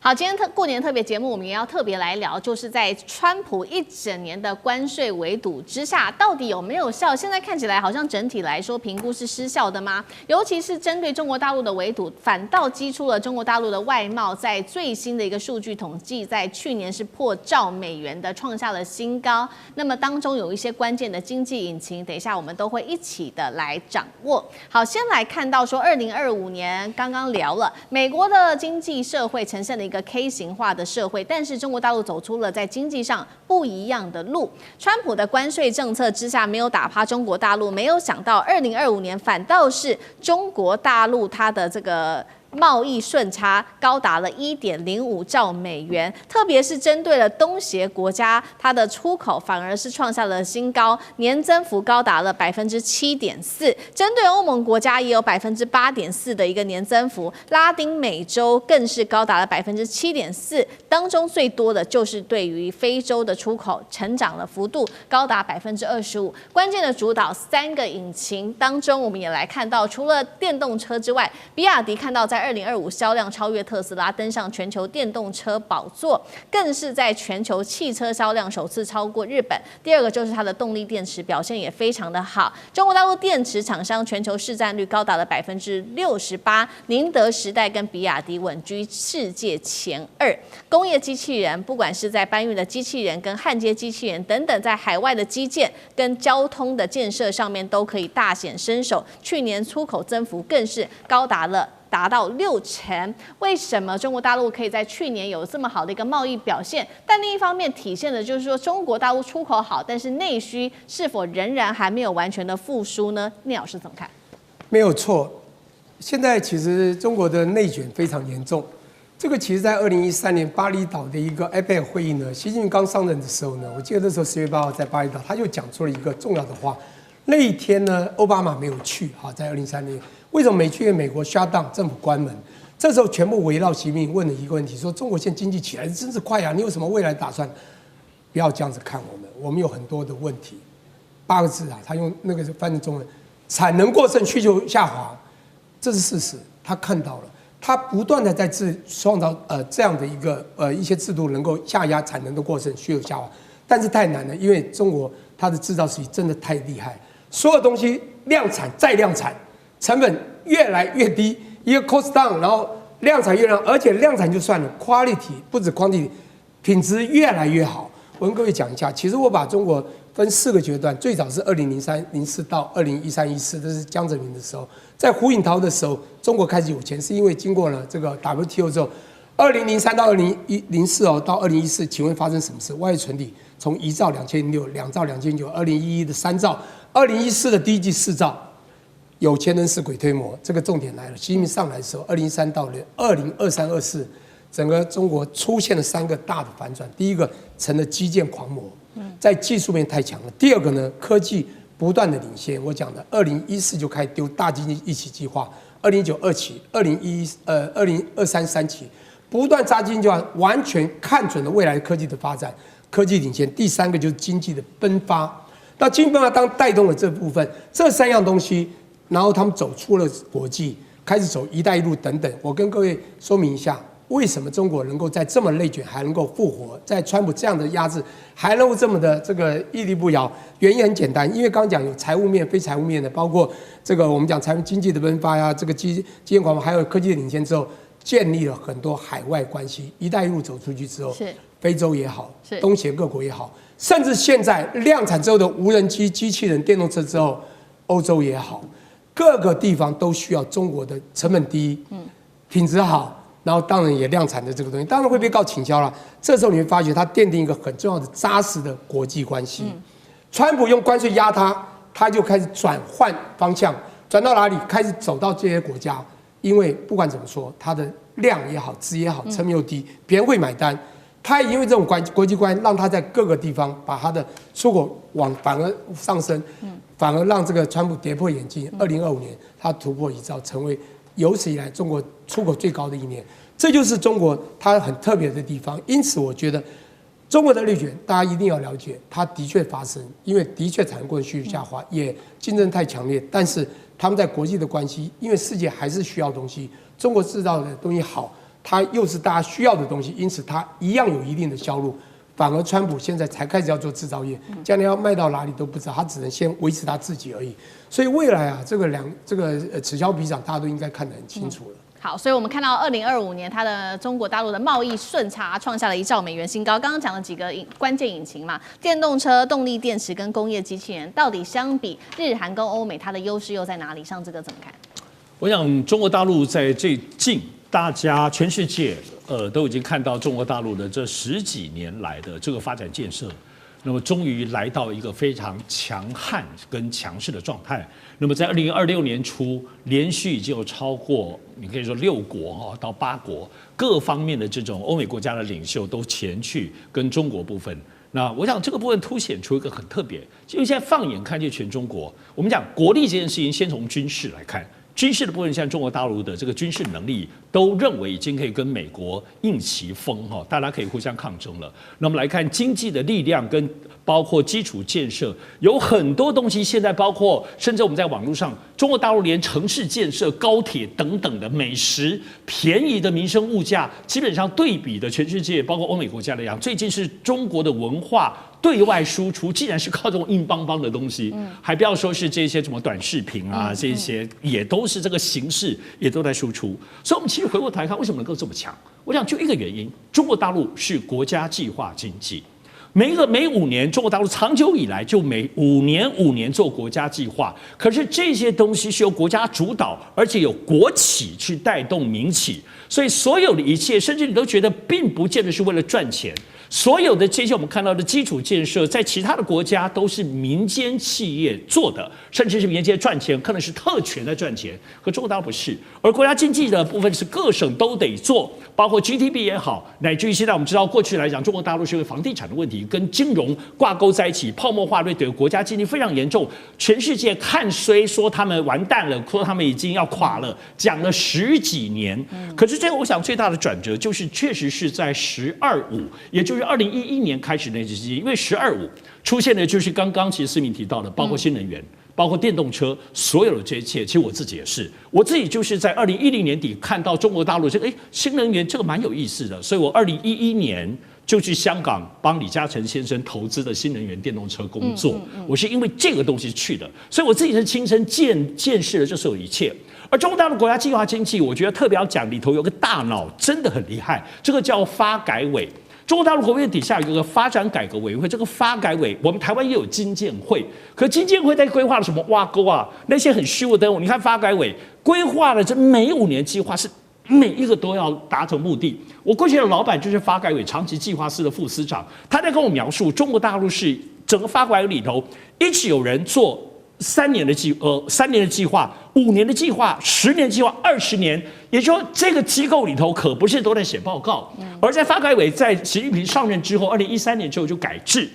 好，今天过年特别节目，我们也要特别来聊，就是在川普一整年的关税围堵之下，到底有没有效？现在看起来好像整体来说评估是失效的吗？尤其是针对中国大陆的围堵，反倒激出了中国大陆的外贸在最新的一个数据统计，在去年是破兆美元的，创下了新高。那么当中有一些关键的经济引擎，等一下我们都会一起的来掌握。好，先来看到说，2025年刚刚聊了美国的经济社会呈现了一个 K 型化的社会，但是中国大陆走出了在经济上不一样的路。川普的关税政策之下没有打趴中国大陆，没有想到2025年反倒是中国大陆它的这个贸易顺差高达了1.05兆美元，特别是针对了东协国家，它的出口反而是创下了新高，年增幅高达了7.4%。针对欧盟国家也有8.4%的一个年增幅，拉丁美洲更是高达了7.4%，当中最多的就是对于非洲的出口成长了幅度高达25%。关键的主导3个引擎当中，我们也来看到，除了电动车之外，比亚迪看到在2025销量超越特斯拉，登上全球电动车宝座，更是在全球汽车销量首次超过日本。第二个就是它的动力电池表现也非常的好，中国大陆电池厂商全球市占率高达了68%，宁德时代跟比亚迪稳居世界前2。工业机器人，不管是在搬运的机器人跟焊接机器人等等，在海外的基建跟交通的建设上面都可以大显身手，去年出口增幅更是达到60%。为什么中国大陆可以在去年有这么好的一个贸易表现？但另一方面体现的就是说，中国大陆出口好，但是内需是否仍然还没有完全的复苏呢？聂老师怎么看？没有错，现在其实中国的内卷非常严重。这个其实，在2013年巴厘岛的一个 APEC 会议呢，习近平刚上任的时候呢，我记得那时候10月8号在巴厘岛，他就讲出了一个重要的话。那一天呢，奥巴马没有去，在2013年。为什么没去？因为美国 shut down 政府关门，这时候全部围绕习近平问了一个问题，说中国现在经济起来真是快啊，你有什么未来打算？不要这样子看我们有很多的问题。8个字啊，他用那个翻成中文，产能过剩，需求下滑，这是事实，他看到了，他不断的在创造这样的一些制度，能够下压产能的过剩，需求下滑，但是太难了，因为中国它的制造实力真的太厉害，所有东西量产再量产。成本越来越低，一个 cost down， 然后量产越量，而且量产就算了 ，quality 不止 quantity， 品质越来越好。我跟各位讲一下，其实我把中国分4个阶段，最早是2003、04到2013、14，这是江泽民的时候，在胡锦涛的时候，中国开始有钱，是因为经过了这个 WTO 之后，2003到2004到2014，请问发生什么事？外汇存底从1兆2600、2兆2900，2011的3兆，2014的第一季4兆。有钱人是鬼推磨，这个重点来了。习近平上来的时候，2013到2023、24，整个中国出现了3个大的反转。第一个，成了基建狂魔，在技术面太强了。第二个呢，科技不断的领先。我讲的2014就开始丢大经济一起计划，2019 2期，2023 3期，不断扎经济计划，完全看准了未来科技的发展，科技领先。第3个就是经济的奔发。那经济奔发当带动了这部分，这3样东西。然后他们走出了国际，开始走“一带一路”等等。我跟各位说明一下，为什么中国能够在这么内卷还能够复活，在川普这样的压制还能够这么的这个屹立不摇？原因很简单，因为刚刚讲有财务面、非财务面的，包括这个我们讲财务经济的分发呀，这个基建狂魔，还有科技的领先之后，建立了很多海外关系。“一带一路”走出去之后，非洲也好，东协各国也好，甚至现在量产之后的无人机、机器人、电动车之后，欧洲也好。各个地方都需要中国的成本低，品质好，然后当然也量产的这个东西，当然会被告倾销了。这时候你会发觉，它奠定一个很重要的扎实的国际关系。川普用关税压他就开始转换方向，转到哪里？开始走到这些国家，因为不管怎么说，它的量也好，质也好，成本又低，别人会买单。他也因为这种国际关系，让他在各个地方把他的出口反而上升，反而让这个川普跌破眼镜。2025年，他突破1兆，成为有史以来中国出口最高的一年。这就是中国它很特别的地方。因此，我觉得中国的内卷，大家一定要了解，它的确发生，因为的确产能过剩需求下滑，也竞争太强烈。但是他们在国际的关系，因为世界还是需要东西，中国制造的东西好。它又是大家需要的东西，因此它一样有一定的销路。反而川普现在才开始要做制造业，将来要卖到哪里都不知道，他只能先维持他自己而已。所以未来啊，这个此消彼长，大家都应该看得很清楚了。好，所以我们看到2025年它的中国大陆的贸易顺差创下了1兆美元新高。刚刚讲了几个关键引擎嘛，电动车、动力电池跟工业机器人，到底相比日韩跟欧美，它的优势又在哪里？像这个怎么看？我想中国大陆在最近，大家全世界都已经看到中国大陆的这10几年来的这个发展建设，那么终于来到一个非常强悍跟强势的状态。那么在2026年初，连续已经有超过你可以说6国到8国各方面的这种欧美国家的领袖都前去跟中国部分。那我想这个部分凸显出一个很特别，因为现在放眼看见全中国，我们讲国力这件事情，先从军事来看。军事的部分，像中国大陆的这个军事能力，都认为已经可以跟美国硬齐风大家可以互相抗争了。那么来看经济的力量跟包括基础建设，有很多东西现在包括，甚至我们在网络上，中国大陆连城市建设、高铁等等的美食、便宜的民生物价，基本上对比的全世界，包括欧美国家来讲，最近是中国的文化对外输出，既然是靠这种硬邦邦的东西，还不要说是这些什么短视频啊，这些也都是这个形式，也都在输出。所以，我们其实回过头来看，为什么能够这么强？我想就一个原因，中国大陆是国家计划经济。每5年，中国大陆长久以来就每5年做国家计划，可是这些东西是由国家主导，而且有国企去带动民企，所以所有的一切，甚至你都觉得并不见得是为了赚钱。所有的这些我们看到的基础建设，在其他的国家都是民间企业做的，甚至是民间赚钱，可能是特权在赚钱。可中国大陆不是，而国家经济的部分是各省都得做，包括 GDP 也好，乃至于现在我们知道过去来讲，中国大陆是因为房地产的问题跟金融挂钩在一起，泡沫化对整个国家经济非常严重，全世界看衰，说他们完蛋了，说他们已经要垮了，讲了10几年。可是这个我想最大的转折就是确实是在“12.5”，也就是2011年开始那时期，因为“12.5”出现的就是刚刚其实思明提到的，包括新能源，包括电动车，所有的这一切，其实我自己也是，我自己就是在2010年底看到中国大陆这个新能源这个蛮有意思的，所以我2011年就去香港帮李嘉诚先生投资的新能源电动车工作，我是因为这个东西去的，所以我自己是亲身见识了这所有一切。而中国大陆国家计划经济，我觉得特别要讲，里头有个大脑真的很厉害，这个叫发改委。中国大陆国务院底下有一个发展改革委员会，这个发改委，我们台湾也有经建会，可经建会在规划了什么挖沟啊，那些很虚无的，你看发改委规划了这每5年计划是每一个都要达成目的。我过去的老板就是发改委长期计划司的副司长，他在跟我描述，中国大陆是整个发改委里头一直有人做3年的计划、5年的计划、10年计划、20年，也就是说这个机构里头可不是都在写报告，而在发改委在习近平上任之后，2013年之后就改制，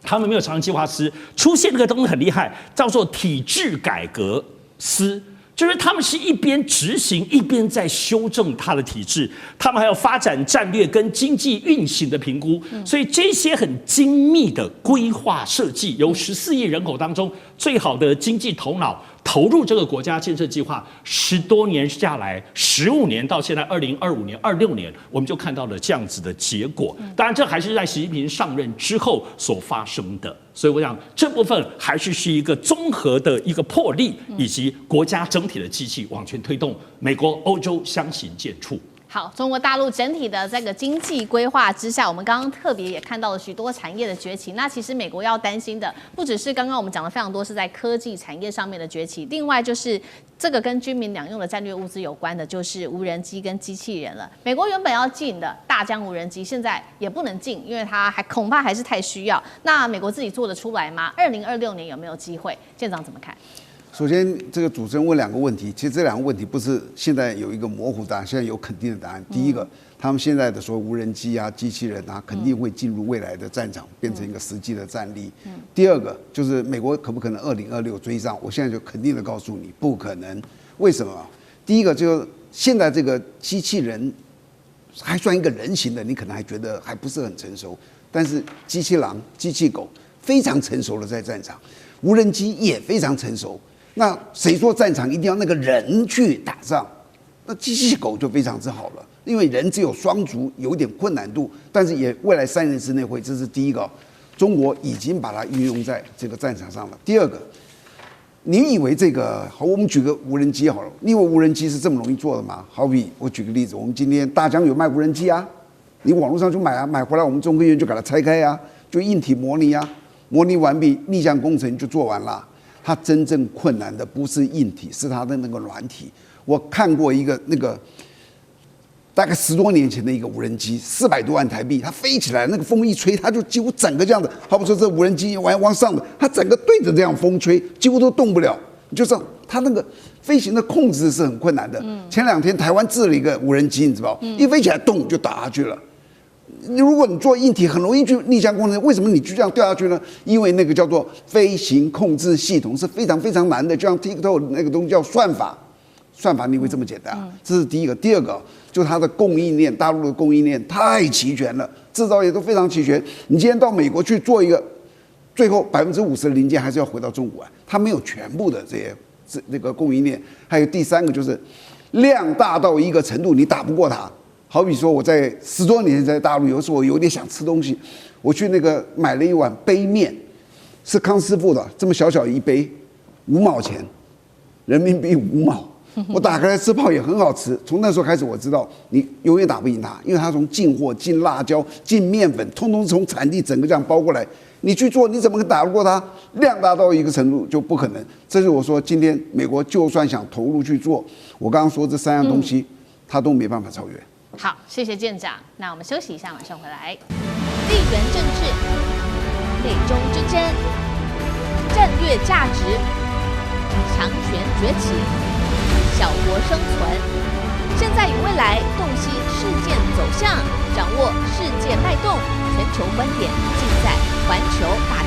他们没有长期计划司，出现这个东西很厉害，叫做体制改革司。就是他们是一边执行一边在修正它的体制，他们还有发展战略跟经济运行的评估，所以这些很精密的规划设计，由14亿人口当中最好的经济头脑投入这个国家建设计划，10多年下来，15年到现在2025年、26年，我们就看到了这样子的结果。当然，这还是在习近平上任之后所发生的。所以我想这部分还是一个综合的一个魄力，以及国家整体的机器往前推动美国、欧洲相形见绌。好，中国大陆整体的这个经济规划之下，我们刚刚特别也看到了许多产业的崛起。那其实美国要担心的，不只是刚刚我们讲的非常多是在科技产业上面的崛起，另外就是这个跟军民两用的战略物资有关的，就是无人机跟机器人了。美国原本要进的大疆无人机，现在也不能进，因为它恐怕还是太需要。那美国自己做得出来吗？2026年有没有机会？舰长怎么看？首先，这个主持人问2个问题，其实这2个问题不是现在有一个模糊答案，现在有肯定的答案。第一个，他们现在的说无人机啊、机器人啊，肯定会进入未来的战场，变成一个实际的战力。第二个就是美国可不可能2026追上？我现在就肯定的告诉你，不可能。为什么？第一个就是现在这个机器人还算一个人形的，你可能还觉得还不是很成熟，但是机器狼、机器狗非常成熟了在战场，无人机也非常成熟。那谁说战场一定要那个人去打仗？那机器狗就非常之好了，因为人只有双足有一点困难度，但是也未来3年之内会，这是第一个，中国已经把它运用在这个战场上了。第二个，你以为这个好，我们举个无人机好了，你以为无人机是这么容易做的吗？好比我举个例子，我们今天大疆有卖无人机啊，你网络上就买啊，买回来我们中科院就给它拆开啊，就硬体模拟啊，模拟完毕，逆向工程就做完了。它真正困难的不是硬体，是它的那个软体。我看过一个那个大概10多年前的一个无人机，400多万台币，它飞起来，那个风一吹，它就几乎整个这样子。好比说这无人机往上的，它整个对着这样风吹，几乎都动不了。你就知道它那个飞行的控制是很困难的。前2天台湾制了一个无人机，你知道，一飞起来动就打下去了。如果你做硬体，很容易去逆向工程。为什么你就这样掉下去呢？因为那个叫做飞行控制系统是非常非常难的，就像 TikTok 那个东西叫算法，算法你以为这么简单啊？这是第一个。第二个，就它的供应链，大陆的供应链太齐全了，制造业都非常齐全。你今天到美国去做一个，最后50%的零件还是要回到中国来，它没有全部的这个供应链。还有第三个就是量大到一个程度，你打不过它。好比说我在10多年前在大陆，有时候我有点想吃东西，我去那个买了一碗杯面，是康师傅的，这么小小一杯，5毛钱，人民币5毛。我打开来吃泡也很好吃。从那时候开始，我知道你永远打不赢它，因为它从进货、进辣椒、进面粉，通通从产地整个这样包过来。你去做，你怎么可能打得过它？量大到一个程度就不可能。这是我说，今天美国就算想投入去做，我刚刚说这3样东西，它都没办法超越。好，谢谢舰长。那我们休息一下，马上回来。地缘政治、美中之争、战略价值、强权崛起、小国生存，现在与未来洞悉事件走向，掌握世界脉动，全球观点尽在环球大